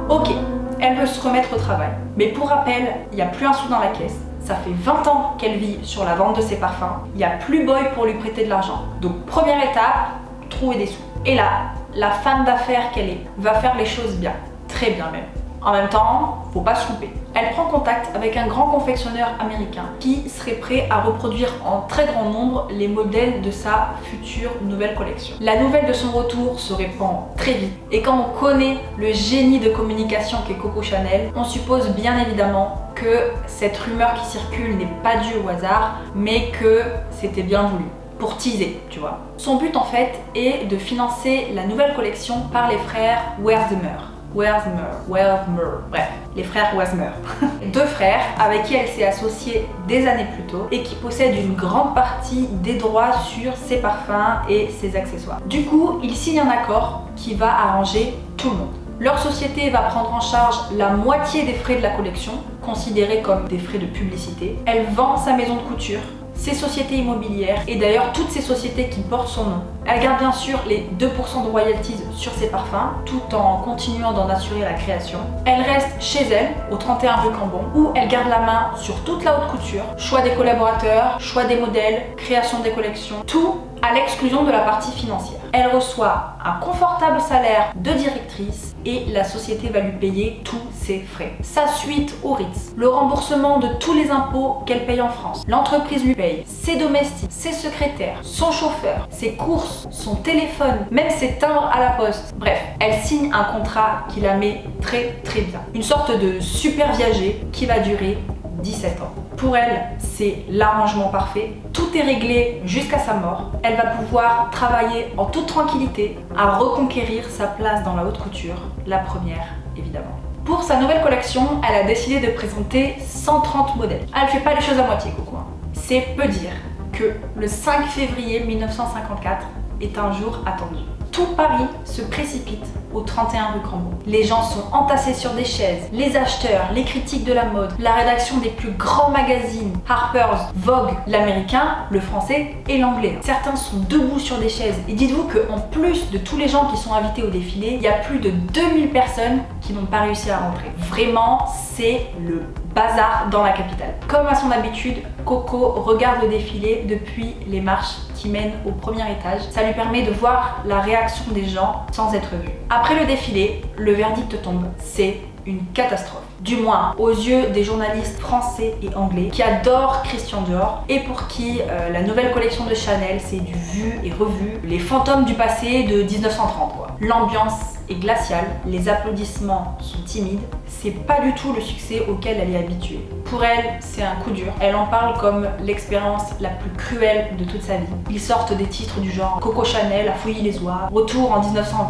Ok, elle veut se remettre au travail. Mais pour rappel, il n'y a plus un sou dans la caisse. Ça fait 20 ans qu'elle vit sur la vente de ses parfums. Il n'y a plus boy pour lui prêter de l'argent. Donc première étape, trouver des sous. Et là, la femme d'affaires qu'elle est va faire les choses bien. Très bien même. En même temps, faut pas se louper. Elle prend contact avec un grand confectionneur américain qui serait prêt à reproduire en très grand nombre les modèles de sa future nouvelle collection. La nouvelle de son retour se répand très vite et quand on connaît le génie de communication qu'est Coco Chanel, on suppose bien évidemment que cette rumeur qui circule n'est pas due au hasard, mais que c'était bien voulu. Pour teaser, tu vois. Son but en fait est de financer la nouvelle collection par les frères Wertheimer. Bref, les frères Wertheimer. 2 frères avec qui elle s'est associée des années plus tôt et qui possèdent une grande partie des droits sur ses parfums et ses accessoires. Du coup, ils signent un accord qui va arranger tout le monde. Leur société va prendre en charge la moitié des frais de la collection, considérés comme des frais de publicité. Elle vend sa maison de couture, ses sociétés immobilières et d'ailleurs toutes ces sociétés qui portent son nom. Elle garde bien sûr les 2% de royalties sur ses parfums tout en continuant d'en assurer la création. Elle reste chez elle, au 31 rue Cambon, où elle garde la main sur toute la haute couture, choix des collaborateurs, choix des modèles, création des collections, tout à l'exclusion de la partie financière. Elle reçoit un confortable salaire de directrice et la société va lui payer tous ses frais. Sa suite au Ritz, le remboursement de tous les impôts qu'elle paye en France. L'entreprise lui paye ses domestiques, ses secrétaires, son chauffeur, ses courses, son téléphone, même ses timbres à la poste. Bref, elle signe un contrat qui la met très bien. Une sorte de super viager qui va durer 17 ans. Pour elle, c'est l'arrangement parfait. Tout est réglé jusqu'à sa mort. Elle va pouvoir travailler en toute tranquillité à reconquérir sa place dans la haute couture, la première évidemment. Pour sa nouvelle collection, elle a décidé de présenter 130 modèles. Elle fait pas les choses à moitié, Coco. C'est peu dire. que le 5 février 1954 est un jour attendu. Tout Paris se précipite au 31 rue Cambon. Les gens sont entassés sur des chaises, les acheteurs, les critiques de la mode, la rédaction des plus grands magazines, Harper's, Vogue, l'américain, le français et l'anglais. Certains sont debout sur des chaises et dites-vous qu'en plus de tous les gens qui sont invités au défilé, il y a plus de 2000 personnes qui n'ont pas réussi à rentrer. Vraiment, c'est le bazar dans la capitale. Comme à son habitude, Coco regarde le défilé depuis les marches qui mènent au premier étage. Ça lui permet de voir la réaction des gens sans être vu. Après le défilé, le verdict tombe. C'est une catastrophe. Du moins aux yeux des journalistes français et anglais qui adorent Christian Dior et pour qui la nouvelle collection de Chanel c'est du vu et revu, les fantômes du passé de 1930 quoi. L'ambiance est glaciale, les applaudissements sont timides, c'est pas du tout le succès auquel elle est habituée. Pour elle, c'est un coup dur. Elle en parle comme l'expérience la plus cruelle de toute sa vie. Ils sortent des titres du genre Coco Chanel a fouillé les oies, Retour en 1920,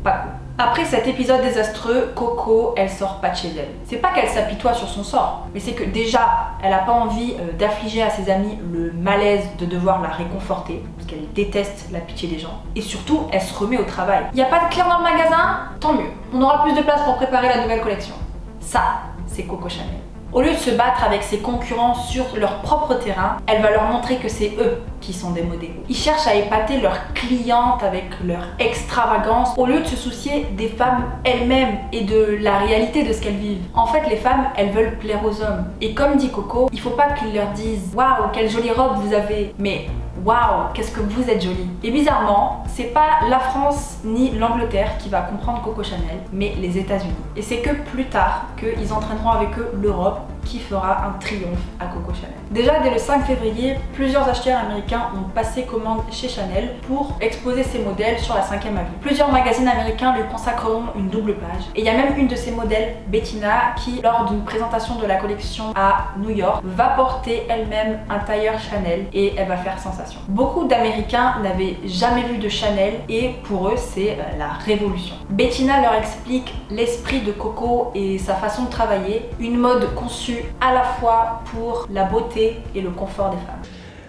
pas cool. Après cet épisode désastreux, Coco, elle sort pas de chez elle. C'est pas qu'elle s'apitoie sur son sort, mais c'est que déjà, elle a pas envie d'affliger à ses amis le malaise de devoir la réconforter, parce qu'elle déteste la pitié des gens. Et surtout, elle se remet au travail. Y a pas de clients dans le magasin? Tant mieux. On aura plus de place pour préparer la nouvelle collection. Ça, c'est Coco Chanel. Au lieu de se battre avec ses concurrents sur leur propre terrain, elle va leur montrer que c'est eux qui sont démodés. Ils cherchent à épater leurs clientes avec leur extravagance au lieu de se soucier des femmes elles-mêmes et de la réalité de ce qu'elles vivent. En fait, les femmes, elles veulent plaire aux hommes. Et comme dit Coco, il faut pas qu'ils leur disent « Waouh, quelle jolie robe vous avez !» mais waouh, qu'est-ce que vous êtes jolie. Et bizarrement, c'est pas la France ni l'Angleterre qui va comprendre Coco Chanel, mais les États-Unis. Et c'est que plus tard qu'ils entraîneront avec eux l'Europe qui fera un triomphe à Coco Chanel. Déjà dès le 5 février, plusieurs acheteurs américains ont passé commande chez Chanel pour exposer ses modèles sur la 5e avenue. Plusieurs magazines américains lui consacreront une double page. Et il y a même une de ses modèles, Bettina, qui lors d'une présentation de la collection à New York, va porter elle-même un tailleur Chanel et elle va faire sensation. Beaucoup d'Américains n'avaient jamais vu de Chanel et pour eux c'est la révolution. Bettina leur explique l'esprit de Coco et sa façon de travailler, une mode conçue à la fois pour la beauté et le confort des femmes.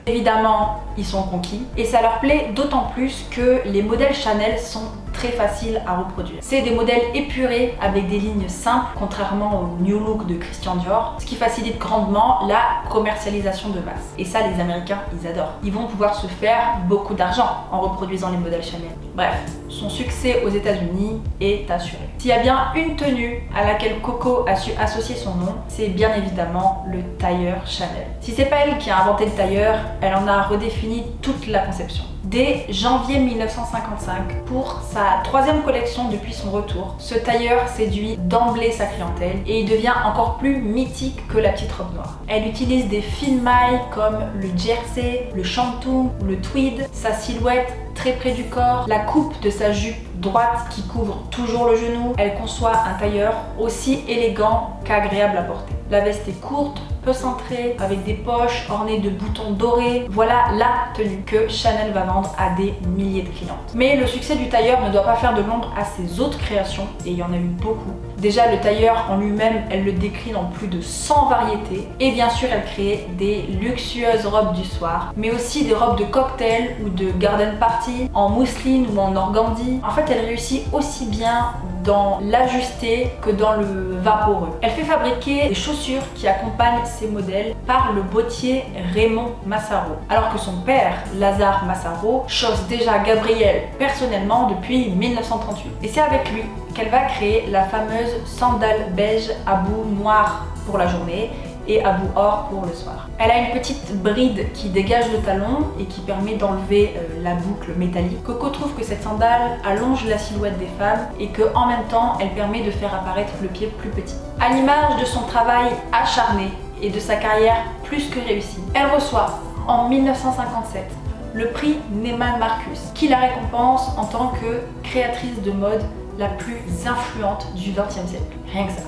Évidemment, ils sont conquis et ça leur plaît d'autant plus que les modèles Chanel sont très faciles à reproduire. C'est des modèles épurés avec des lignes simples, contrairement au New Look de Christian Dior, ce qui facilite grandement la commercialisation de masse. Et ça, les Américains, ils adorent. Ils vont pouvoir se faire beaucoup d'argent en reproduisant les modèles Chanel. Bref, son succès aux États-Unis est assuré. S'il y a bien une tenue à laquelle Coco a su associer son nom, c'est bien évidemment le tailleur Chanel. Si c'est pas elle qui a inventé le tailleur, elle en a redéfini toute la conception. Dès janvier 1955, pour sa 3e collection depuis son retour, ce tailleur séduit d'emblée sa clientèle et il devient encore plus mythique que la petite robe noire. Elle utilise des fines mailles comme le jersey, le shantung ou le tweed, sa silhouette très près du corps, la coupe de sa jupe droite qui couvre toujours le genou. Elle conçoit un tailleur aussi élégant qu'agréable à porter. La veste est courte, peu cintrée, avec des poches ornées de boutons dorés. Voilà la tenue que Chanel va vendre à des milliers de clientes. Mais le succès du tailleur ne doit pas faire de l'ombre à ses autres créations, et il y en a eu beaucoup. Déjà, le tailleur en lui-même, elle le décline en plus de 100 variétés. Et bien sûr, elle crée des luxueuses robes du soir, mais aussi des robes de cocktail ou de garden party, en mousseline ou en organdie. En fait, elle réussit aussi bien dans l'ajusté que dans le vaporeux. Elle fait fabriquer des chaussures qui accompagnent ses modèles par le bottier Raymond Massaro, alors que son père, Lazare Massaro, chausse déjà Gabrielle personnellement depuis 1938. Et c'est avec lui qu'elle va créer la fameuse sandale beige à bout noir pour la journée et à bout or pour le soir. Elle a une petite bride qui dégage le talon et qui permet d'enlever la boucle métallique. Coco trouve que cette sandale allonge la silhouette des femmes et que en même temps elle permet de faire apparaître le pied plus petit. À l'image de son travail acharné et de sa carrière plus que réussie, elle reçoit en 1957 le prix Neiman Marcus qui la récompense en tant que créatrice de mode la plus influente du XXe siècle. Rien que ça.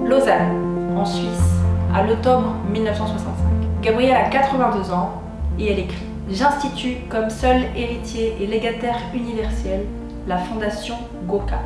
Lausanne, en Suisse, à l'automne 1965. Gabrielle a 82 ans et elle écrit « J'institue comme seul héritier et légataire universel la fondation Goka,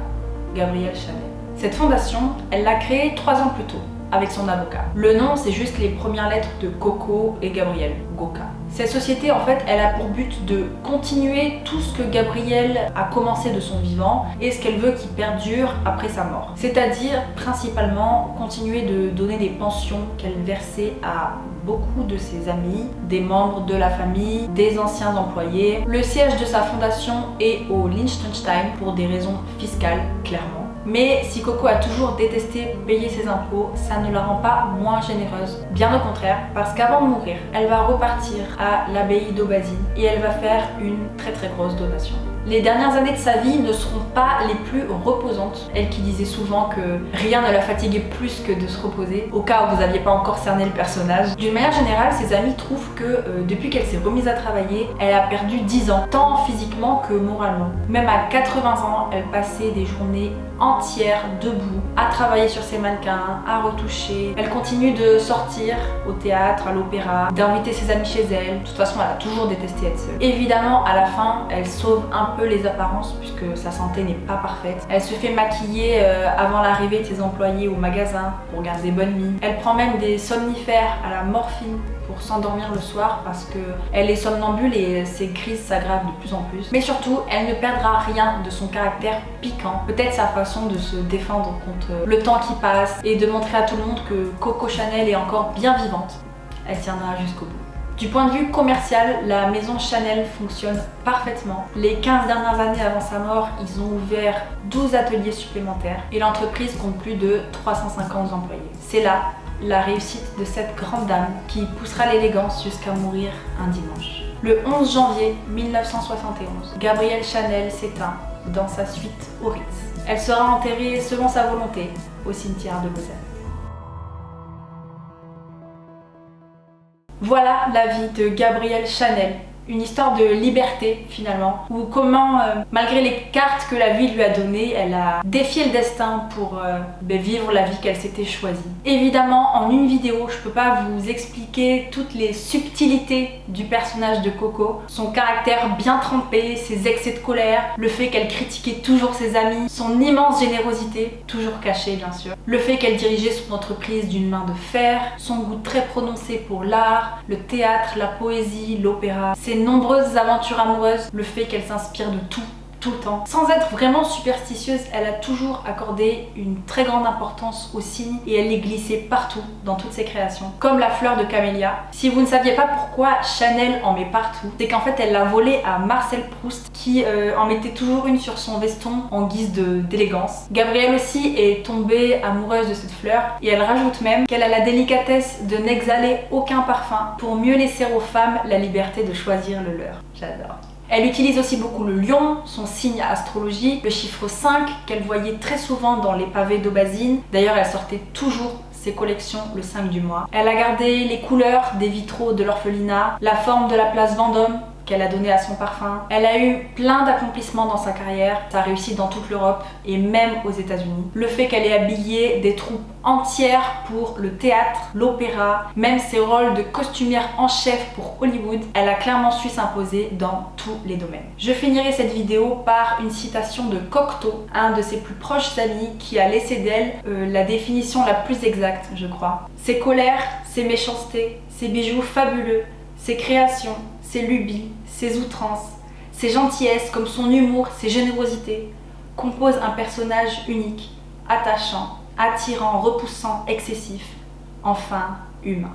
Gabrielle Chanel. Cette fondation, elle l'a créée 3 ans plus tôt, avec son avocat. Le nom, c'est juste les premières lettres de Coco et Gabriel, Goka. Cette société, en fait, elle a pour but de continuer tout ce que Gabriel a commencé de son vivant et ce qu'elle veut qui perdure après sa mort. C'est-à-dire, principalement, continuer de donner des pensions qu'elle versait à beaucoup de ses amis, des membres de la famille, des anciens employés. Le siège de sa fondation est au Liechtenstein pour des raisons fiscales, clairement. Mais si Coco a toujours détesté payer ses impôts, ça ne la rend pas moins généreuse. Bien au contraire, parce qu'avant de mourir, elle va repartir à l'abbaye d'Aubazine et elle va faire une très grosse donation. Les dernières années de sa vie ne seront pas les plus reposantes. Elle qui disait souvent que rien ne la fatiguait plus que de se reposer, au cas où vous n'aviez pas encore cerné le personnage. D'une manière générale, ses amis trouvent que depuis qu'elle s'est remise à travailler, elle a perdu 10 ans, tant physiquement que moralement. Même à 80 ans, elle passait des journées entières debout, à travailler sur ses mannequins, à retoucher. Elle continue de sortir au théâtre, à l'opéra, d'inviter ses amis chez elle. De toute façon, elle a toujours détesté être seule. Évidemment, à la fin, elle sauve un peu les apparences puisque sa santé n'est pas parfaite. Elle se fait maquiller avant l'arrivée de ses employés au magasin pour garder bonne mine. Elle prend même des somnifères à la morphine pour s'endormir le soir parce qu'elle est somnambule et ses crises s'aggravent de plus en plus. Mais surtout, elle ne perdra rien de son caractère piquant. Peut-être sa façon de se défendre contre le temps qui passe et de montrer à tout le monde que Coco Chanel est encore bien vivante. Elle tiendra jusqu'au bout. Du point de vue commercial, la maison Chanel fonctionne parfaitement. Les 15 dernières années avant sa mort, ils ont ouvert 12 ateliers supplémentaires et l'entreprise compte plus de 350 employés. C'est là la réussite de cette grande dame qui poussera l'élégance jusqu'à mourir un dimanche. Le 11 janvier 1971, Gabrielle Chanel s'éteint dans sa suite au Ritz. Elle sera enterrée selon sa volonté au cimetière de Lausanne. Voilà la vie de Gabrielle Chanel. Une histoire de liberté finalement, où comment, malgré les cartes que la vie lui a données, elle a défié le destin pour vivre la vie qu'elle s'était choisie. Évidemment, en une vidéo, je peux pas vous expliquer toutes les subtilités du personnage de Coco, son caractère bien trempé, ses excès de colère, le fait qu'elle critiquait toujours ses amis, son immense générosité, toujours cachée bien sûr, le fait qu'elle dirigeait son entreprise d'une main de fer, son goût très prononcé pour l'art, le théâtre, la poésie, l'opéra, ses nombreuses aventures amoureuses, le fait qu'elle s'inspire de tout le temps. Sans être vraiment superstitieuse, elle a toujours accordé une très grande importance aux signes et elle les glissait partout dans toutes ses créations. Comme la fleur de camélia. Si vous ne saviez pas pourquoi Chanel en met partout, c'est qu'en fait elle l'a volée à Marcel Proust qui en mettait toujours une sur son veston en guise d'élégance. Gabrielle aussi est tombée amoureuse de cette fleur et elle rajoute même qu'elle a la délicatesse de n'exhaler aucun parfum pour mieux laisser aux femmes la liberté de choisir le leur. J'adore. Elle utilise aussi beaucoup le lion, son signe astrologie, le chiffre 5 qu'elle voyait très souvent dans les pavés d'Aubazine. D'ailleurs, elle sortait toujours ses collections le 5 du mois. Elle a gardé les couleurs des vitraux de l'orphelinat, la forme de la place Vendôme qu'elle a donné à son parfum. Elle a eu plein d'accomplissements dans sa carrière, sa réussite dans toute l'Europe et même aux États-Unis. Le fait qu'elle ait habillé des troupes entières pour le théâtre, l'opéra, même ses rôles de costumière en chef pour Hollywood, elle a clairement su s'imposer dans tous les domaines. Je finirai cette vidéo par une citation de Cocteau, un de ses plus proches amis qui a laissé d'elle la définition la plus exacte, je crois. Ses colères, ses méchancetés, ses bijoux fabuleux, ses créations, ses lubies, ses outrances, ses gentillesses comme son humour, ses générosités, composent un personnage unique, attachant, attirant, repoussant, excessif, enfin humain.